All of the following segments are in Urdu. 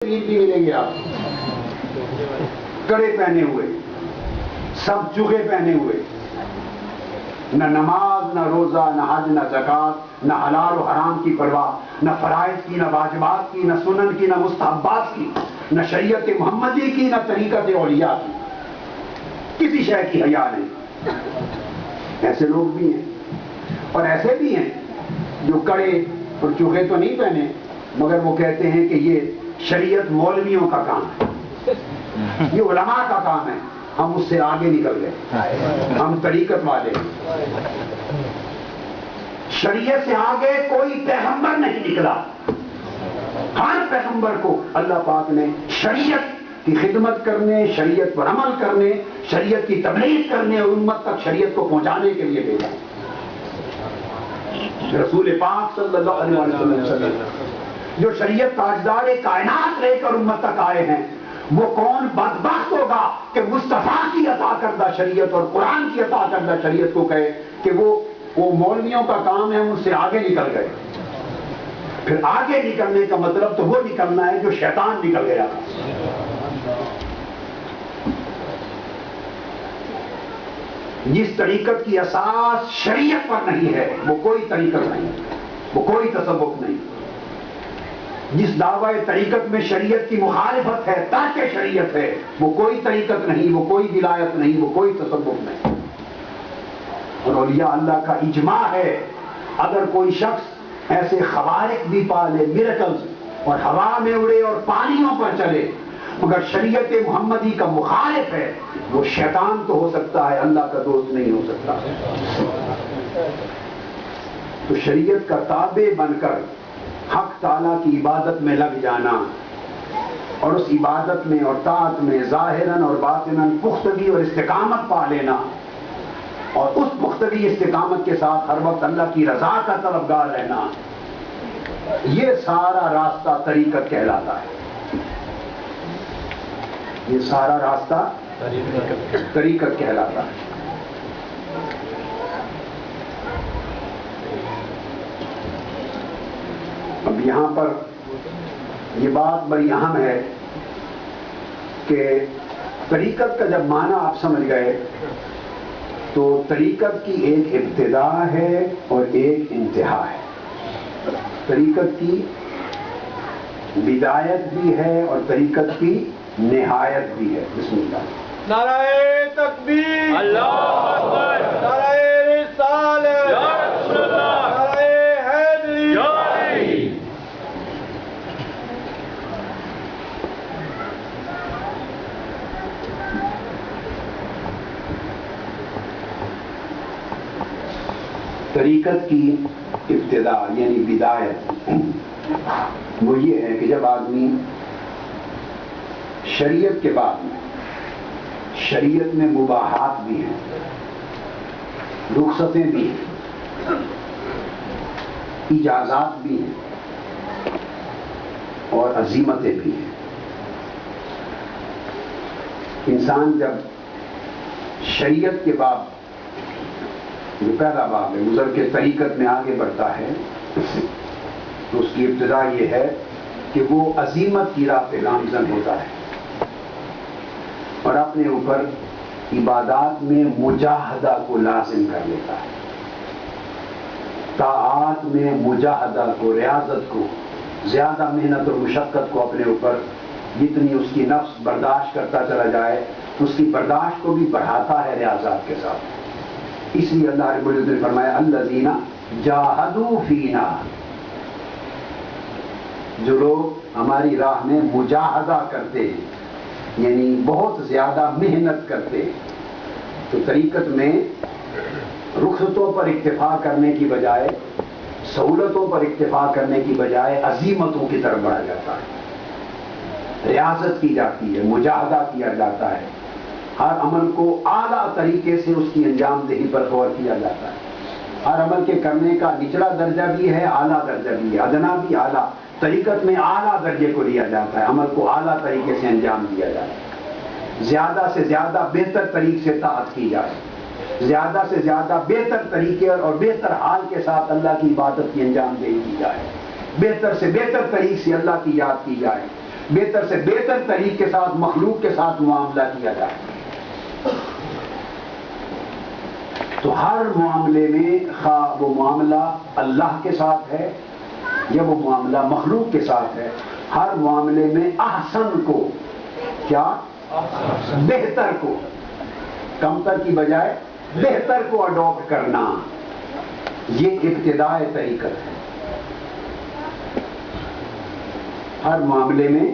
بھی ملیں گے آپ کڑے پہنے ہوئے، سب چوغے پہنے ہوئے، نہ نماز نہ روزہ نہ حج نہ زکوٰۃ، نہ حلال و حرام کی پرواہ، نہ فرائض کی نہ واجبات کی، نہ سنن کی نہ مستحبات کی، نہ شریعت محمدی کی نہ طریقت اولیاء کی، کسی شے کی حیا نہیں۔ ایسے لوگ بھی ہیں، اور ایسے بھی ہیں جو کڑے اور چوغے تو نہیں پہنے مگر وہ کہتے ہیں کہ یہ شریعت مولویوں کا کام ہے، یہ علماء کا کام ہے، ہم اس سے آگے نکل گئے، ہم طریقت والے ہیں۔ شریعت سے آگے کوئی پیغمبر نہیں نکلا، ہر پیغمبر کو اللہ پاک نے شریعت کی خدمت کرنے، شریعت پر عمل کرنے، شریعت کی تبلیغ کرنے اور امت تک شریعت کو پہنچانے کے لیے بھیجا۔ رسول پاک صلی اللہ علیہ وسلم جو شریعت تاجدار کائنات لے کر امت تک آئے ہیں، وہ کون بدبخت ہوگا کہ مصطفیٰ کی عطا کردہ شریعت اور قرآن کی عطا کردہ شریعت کو کہے کہ وہ مولویوں کا کام ہے، ان سے آگے نکل گئے۔ پھر آگے نکلنے کا مطلب تو وہ نکلنا ہے جو شیطان نکل گیا۔ جس طریقت کی اساس شریعت پر نہیں ہے وہ کوئی طریقت نہیں، وہ کوئی تصوف نہیں۔ جس دعوی طریقت میں شریعت کی مخالفت ہے، ترک شریعت ہے، وہ کوئی طریقت نہیں، وہ کوئی ولایت نہیں، وہ کوئی تصوف نہیں۔ اور اولیاء اللہ کا اجماع ہے، اگر کوئی شخص ایسے خوارق بھی پالے، میریکلز، اور ہوا میں اڑے اور پانیوں پر چلے مگر شریعت محمدی کا مخالف ہے، وہ شیطان تو ہو سکتا ہے، اللہ کا دوست نہیں ہو سکتا۔ تو شریعت کا تابع بن کر حق تعالیٰ کی عبادت میں لگ جانا، اور اس عبادت میں اور طاعت میں ظاہراً اور باطناً پختگی اور استقامت پا لینا، اور اس پختگی استقامت کے ساتھ ہر وقت اللہ کی رضا کا طلبگار رہنا، یہ سارا راستہ طریقت کہلاتا ہے۔ یہ سارا راستہ طریقت کہلاتا ہے۔ اب یہاں پر یہ بات بڑی اہم ہے کہ طریقت کا جب معنی آپ سمجھ گئے تو طریقت کی ایک ابتدا ہے اور ایک انتہا ہے۔ طریقت کی بدایت بھی ہے اور طریقت کی نہایت بھی ہے۔ بسم اللہ۔ نعرہ تکبیر، اللہ اکبر، نعرہ رسالت، یا رسول اللہ، نعرہ حیدری، یا علی۔ طریقت کی ابتدا یعنی بدایت وہ یہ ہے کہ جب آدمی شریعت کے بعد میں، شریعت میں مباحات بھی ہیں، رخصتیں بھی ہیں، اجازات بھی ہیں اور عزیمتیں بھی ہیں۔ انسان جب شریعت کے بعد جو پہلا باب ہے گزر کے طریقت میں آگے بڑھتا ہے تو اس کی ابتدا یہ ہے کہ وہ عزیمت کی راہ پہ گامزن ہوتا ہے اور اپنے اوپر عبادات میں مجاہدہ کو لازم کر لیتا ہے، طاعات میں مجاہدہ کو، ریاضت کو، زیادہ محنت اور مشقت کو اپنے اوپر جتنی اس کی نفس برداشت کرتا چلا جائے اس کی برداشت کو بھی بڑھاتا ہے ریاضات کے ساتھ۔ اس لیے اللہ رب العزت نے فرمایا الذین جاہدوا فینا، جو لوگ ہماری راہ میں مجاہدہ کرتے ہیں یعنی بہت زیادہ محنت کرتے ہیں۔ تو طریقت میں رخصتوں پر اکتفا کرنے کی بجائے، سہولتوں پر اکتفا کرنے کی بجائے عزیمتوں کی طرف بڑھا جاتا ہے، ریاضت کی جاتی ہے، مجاہدہ کیا جاتا ہے، ہر عمل کو اعلیٰ طریقے سے اس کی انجام دہی پر غور کیا جاتا ہے۔ ہر عمل کے کرنے کا نچلا درجہ بھی ہے، اعلیٰ درجہ بھی ہے، ادنا بھی اعلیٰ۔ طریقت میں اعلیٰ درجے کو لیا جاتا ہے، عمل کو اعلیٰ طریقے سے انجام دیا جاتا ہے، زیادہ سے زیادہ بہتر طریقے سے طاعت کی جائے، زیادہ سے زیادہ بہتر طریقے اور بہتر حال کے ساتھ اللہ کی عبادت کی انجام دہی کی جائے، بہتر سے بہتر طریقے سے اللہ کی یاد کی جائے، بہتر سے بہتر طریقے کے ساتھ مخلوق کے ساتھ معاملہ کیا جائے. تو ہر معاملے میں خواہ وہ معاملہ اللہ کے ساتھ ہے یا وہ معاملہ مخلوق کے ساتھ ہے، ہر معاملے میں احسن کو، کیا بہتر کو، کمتر کی بجائے بہتر کو اڈاپٹ کرنا، یہ ابتداء طریقت ہے. ہر معاملے میں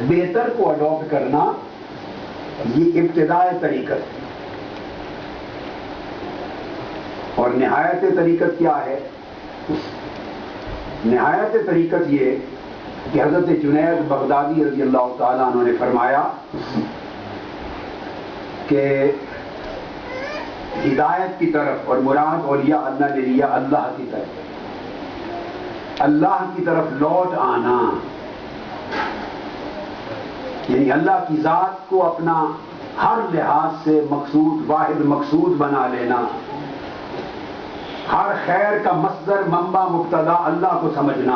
بہتر کو اڈاپٹ کرنا یہ ابتداء طریقت ہے. اور نہایت طریقت کیا ہے؟ نہایت طریقت یہ کہ حضرت جنید بغدادی رضی اللہ تعالیٰ عنہ نے فرمایا کہ ہدایت کی طرف، اور مراد اولیاء اللہ نے لیا اللہ کی طرف، اللہ کی طرف لوٹ آنا، یعنی اللہ کی ذات کو اپنا ہر لحاظ سے مقصود، واحد مقصود بنا لینا، ہر خیر کا مصدر، منبع، مبتدا اللہ کو سمجھنا،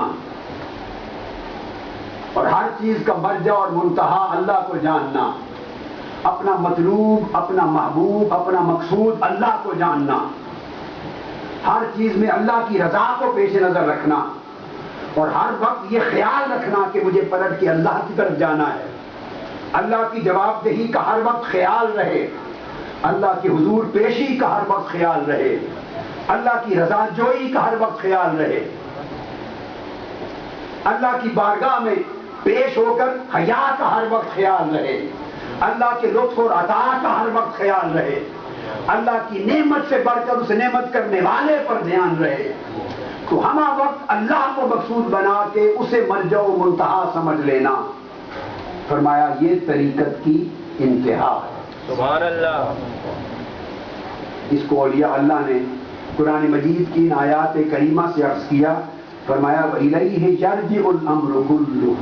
اور ہر چیز کا مرجع اور منتہا اللہ کو جاننا، اپنا مطلوب، اپنا محبوب، اپنا مقصود اللہ کو جاننا، ہر چیز میں اللہ کی رضا کو پیش نظر رکھنا، اور ہر وقت یہ خیال رکھنا کہ مجھے پلٹ کے اللہ کی طرف جانا ہے، اللہ کی جواب دہی کا ہر وقت خیال رہے، اللہ کی حضور پیشی کا ہر وقت خیال رہے، اللہ کی رضا جوئی کا ہر وقت خیال رہے، اللہ کی بارگاہ میں پیش ہو کر حیا کا ہر وقت خیال رہے، اللہ کے لطف اور عطا کا ہر وقت خیال رہے، اللہ کی نعمت سے بڑھ کر اس نعمت کرنے والے پر دھیان رہے. تو ہمہ وقت اللہ کو مقصود بنا کے اسے مرجع و منتہا سمجھ لینا. فرمایا یہ طریقت کی انتہا ہے. سبحان اللہ. اس کو اولیاء اللہ نے قرآن مجید کی ان آیات کریمہ سے عرض کیا. فرمایا وَإِلَيْهِ يَرْجِعُ الْأَمْرُ كُلُّهُ،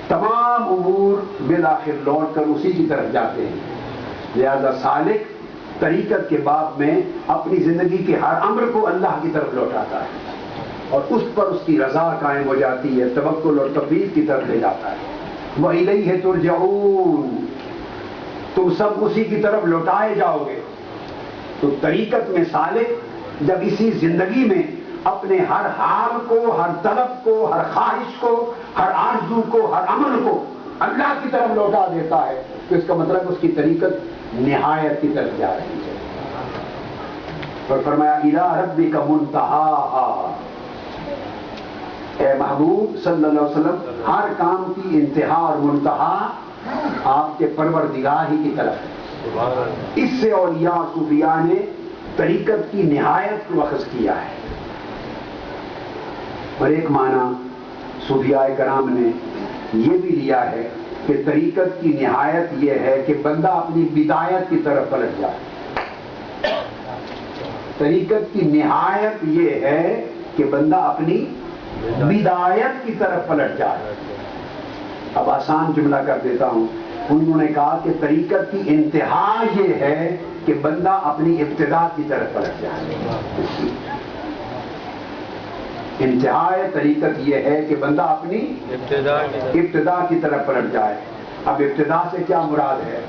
تمام امور بالآخر لوٹ کر اسی کی طرف جاتے ہیں. لہذا سالک طریقت کے باب میں اپنی زندگی کے ہر امر کو اللہ کی طرف لوٹاتا ہے اور اس پر اس کی رضا قائم ہو جاتی ہے، توکل اور تفویض کی طرف لے جاتا ہے. وَإِلَيْهِ تُرْجَعُونَ، تم سب اسی کی طرف لوٹائے جاؤ گے. تو طریقت میں سالک جب اسی زندگی میں اپنے ہر حال کو، ہر طلب کو، ہر خواہش کو، ہر آرزو کو، ہر عمل کو اللہ کی طرف لوٹا دیتا ہے تو اس کا مطلب اس کی طریقت نہایت کی طرف جا رہی ہے. اور فرمایا اِلَىٰ رَبِّكَ مُنْتَهَاهَا، اے محبوب صلی اللہ علیہ وسلم ہر کام کی انتہا اور منتہا آپ کے پروردگار ہی کی طرف ہے. اس سے اولیاء صوفیاء نے طریقت کی نہایت کو اخذ کیا ہے. اور ایک معنی صوفیاء کرام نے یہ بھی لیا ہے کہ طریقت کی نہایت یہ ہے کہ بندہ اپنی بدایت کی طرف پلٹ جائے. طریقت کی نہایت یہ ہے کہ بندہ اپنی بدایت کی طرف پلٹ جائے. اب آسان جملہ کر دیتا ہوں. انہوں نے کہا کہ طریقت کی انتہا یہ ہے کہ بندہ اپنی ابتدا کی طرف پلٹ جائے. انتہائی طریقت یہ ہے کہ بندہ اپنی ابتدا کی طرف پلٹ جائے. اب ابتدا سے کیا مراد ہے؟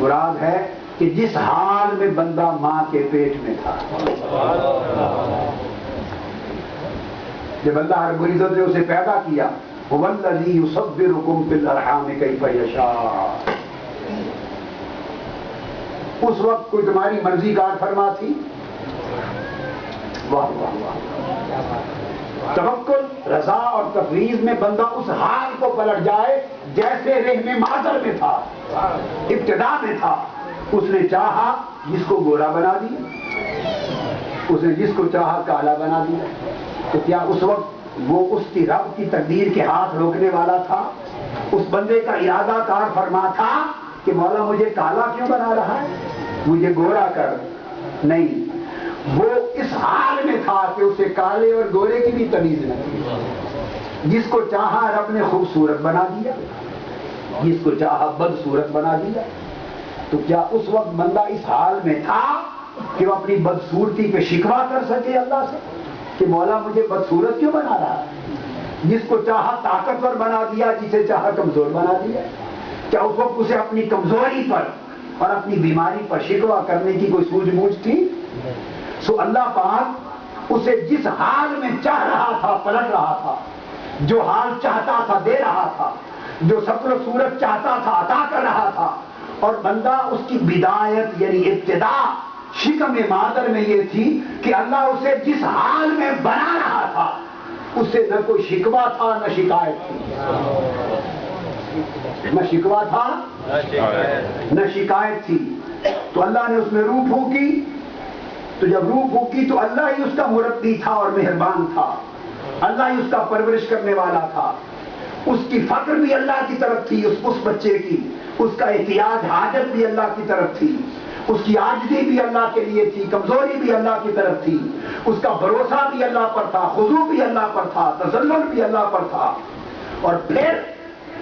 مراد ہے کہ جس حال میں بندہ ماں کے پیٹ میں تھا، جب اللہ رب العزت نے اسے پیدا کیا، هُوَ الَّذِي يُصَوِّرُكُمْ فِي الْأَرْحَامِ كَيْفَ يَشَاءُ، اس وقت کوئی تمہاری مرضی کار فرما تھی؟ واہ واہ واہ. توکل، رضا اور تفویض میں بندہ اس حال کو پلٹ جائے جیسے رحم مادر میں تھا، ابتدا میں تھا. اس نے چاہا جس کو گورا بنا دیا، اس نے جس کو چاہا کالا بنا دیا. تو کیا اس وقت وہ اس کی رب کی تقدیر کے ہاتھ روکنے والا تھا؟ اس بندے کا ارادہ کار فرما تھا کہ مولا مجھے کالا کیوں بنا رہا ہے، مجھے گورا کر؟ نہیں، وہ اس حال میں تھا کہ اسے کالے اور گورے کی بھی تمیز نہ تھی. جس کو چاہا رب نے خوبصورت بنا دیا، جس کو چاہا بدصورت بنا دیا. تو کیا اس وقت بندہ اس حال میں تھا کہ وہ اپنی بدصورتی پہ شکوہ کر سکے اللہ سے کہ مولا مجھے بدصورت کیوں بنا رہا ہے؟ جس کو چاہا طاقتور بنا دیا، جسے چاہا کمزور بنا دیا. کیا اس وقت اسے اپنی کمزوری پر اور اپنی بیماری پر شکوہ کرنے کی کوئی سوجھ بوجھ تھی؟ سو اللہ پاک اسے جس حال میں چاہ رہا تھا پلٹ رہا تھا، جو حال چاہتا تھا دے رہا تھا، جو شکل و صورت چاہتا تھا عطا کر رہا تھا. اور بندہ اس کی بدایت یعنی ابتدا شکم مادر میں یہ تھی کہ اللہ اسے جس حال میں بنا رہا تھا اسے نہ کوئی شکوہ تھا نہ شکایت تھی. نہ شکوہ تھا نہ شکایت تھی. تو اللہ نے اس میں روح پھونکی. تو جب روح پھونکی تو اللہ ہی اس کا مربی تھا اور مہربان تھا. اللہ ہی اس کا پرورش کرنے والا تھا. اس کی فقر بھی اللہ کی طرف تھی اس بچے کی. اس کا احتیاج حاجت بھی اللہ کی طرف تھی. اس کی عاجزی بھی اللہ کے لیے تھی. کمزوری بھی اللہ کی طرف تھی. اس کا بھروسہ بھی اللہ پر تھا. خضوع بھی اللہ پر تھا. تذلل بھی اللہ پر تھا. اور پھر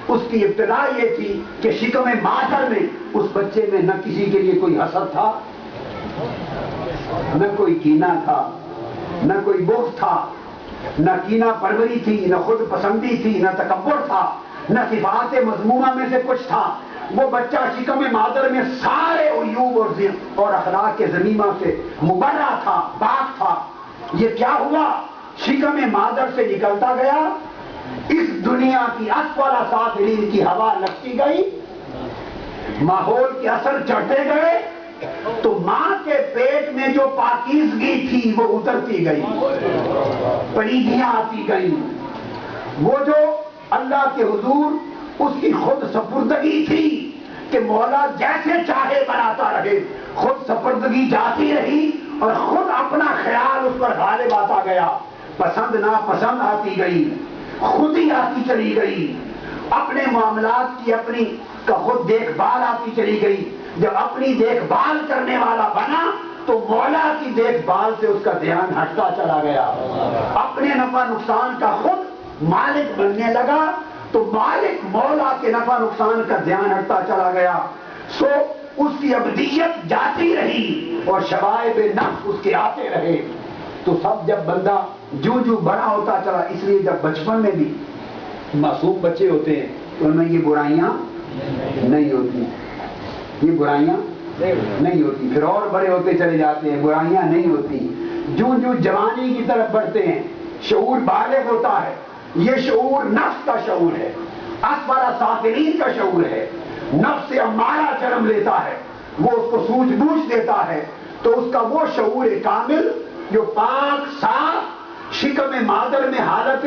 اس کی ابتدا یہ تھی کہ شکم مادر میں اس بچے میں نہ کسی کے لیے کوئی حسد تھا، نہ کوئی کینہ تھا، نہ کوئی بغض تھا، نہ کینہ پروری تھی، نہ خود پسندی تھی، نہ تکبر تھا، نہ صفات مذمومہ میں سے کچھ تھا. وہ بچہ شکم مادر میں سارے عیوب اور اخلاق کے ذمیمہ سے مبرہ تھا، پاک تھا. یہ کیا ہوا؟ شکم مادر سے نکلتا گیا، اس دنیا کی اسفل سافلین کی ہوا لگتی گئی، ماحول کے اثر چڑھتے گئے، تو ماں کے پیٹ میں جو پاکیزگی تھی وہ اترتی گئی، پلیدیاں آتی گئیں. وہ جو اللہ کے حضور اس کی خود سپردگی تھی کہ مولا جیسے چاہے بناتا رہے، خود سپردگی جاتی رہی اور خود اپنا خیال اس پر غالب آتا گیا. پسند ناپسند آتی گئی، خود ہی آتی چلی گئی. اپنے معاملات کی اپنی کا خود دیکھ بھال آتی چلی گئی. جب اپنی دیکھ بھال کرنے والا بنا تو مولا کی دیکھ بھال سے اس کا دھیان ہٹتا چلا گیا. اپنے نفع نقصان کا خود مالک بننے لگا تو مالک مولا کے نفع نقصان کا دھیان ہٹتا چلا گیا. سو اس کی ابدیت جاتی رہی اور شوائب نفس اس کے آتے رہے. تو سب جب بندہ جو بڑا ہوتا چلا، اس لیے جب بچپن میں بھی معصوم بچے ہوتے ہیں تو ان میں یہ برائیاں نہیں ہوتی، یہ برائیاں نہیں ہوتی. پھر اور بڑے ہوتے چلے جاتے ہیں، برائیاں نہیں ہوتی. جو جوانی کی طرف بڑھتے ہیں، شعور بالغ ہوتا ہے. یہ شعور نفس کا شعور ہے، اسفل سافلین کا شعور ہے. نفس سے امارہ جنم لیتا ہے، وہ اس کو سوجھ بوجھ دیتا ہے. تو اس کا وہ شعور کامل جو پاک صاف شکم مادر میں حالت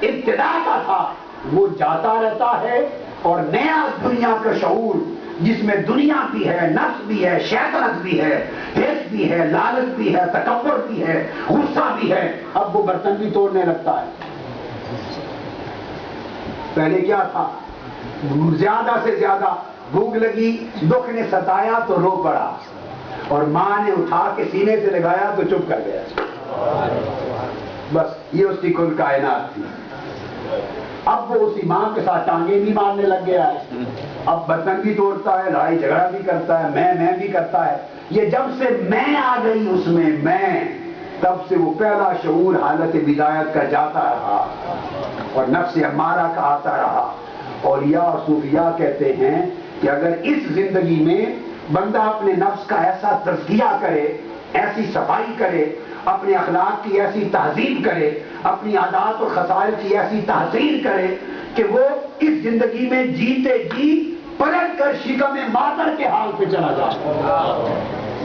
ابتدا کا تھا وہ جاتا رہتا ہے. اور نیا دنیا کا شعور جس میں دنیا بھی ہے، نفس بھی ہے، شیطنت بھی ہے، حرص بھی ہے، لالچ بھی ہے، تکبر بھی ہے، غصہ بھی ہے، اب وہ برتن بھی توڑنے لگتا ہے. پہلے کیا تھا؟ زیادہ سے زیادہ بھوک لگی، دکھ نے ستایا تو رو پڑا، اور ماں نے اٹھا کے سینے سے لگایا تو چپ کر گیا. بس یہ اس کی کل کائنات تھی. اب وہ اسی ماں کے ساتھ ٹانگیں بھی مارنے لگ گیا ہے. اب برتن بھی توڑتا ہے، لڑائی جھگڑا بھی کرتا ہے، میں بھی کرتا ہے. یہ جب سے میں آ گئی اس میں تب سے وہ پہلا شعور حالت بدایت کا جاتا رہا اور نفس امارہ کا آتا رہا. اور یا صوفیاء کہتے ہیں کہ اگر اس زندگی میں بندہ اپنے نفس کا ایسا تزکیہ کرے، ایسی صفائی کرے، اپنے اخلاق کی ایسی تہذیب کرے، اپنی عادات و خصائل کی ایسی تحسین کرے کہ وہ اس زندگی میں جیتے جی پلٹ کر شکم مادر کے حال پہ چلا جائے.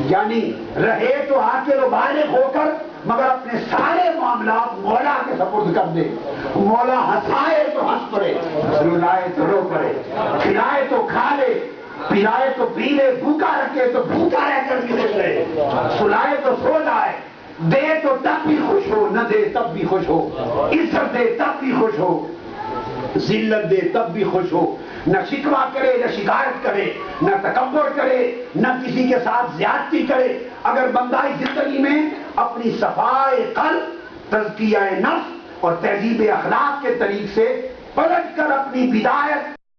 یعنی رہے تو عاقل و بالغ ہو کر مگر اپنے سارے معاملات مولا کے سپرد کر دے. مولا ہنسائے تو ہنس پڑے، رلائے تو رو پڑے، کھلائے تو کھا لے، پلائے تو پی لے، بھوکا رکھے تو بھوکا رہ کر بھی خوش رہے، سلائے تو سو جائے، دے تو تب بھی خوش ہو، نہ دے تب بھی خوش ہو، عزت دے تب بھی خوش ہو، ذلت دے تب بھی خوش ہو. نہ شکوہ کرے، نہ شکایت کرے، نہ تکبر کرے، نہ کسی کے ساتھ زیادتی کرے. اگر بندہ اس زندگی میں اپنی صفائے قلب، تزکیہ نفس اور تہذیب اخلاق کے طریق سے پلٹ کر اپنی بدایت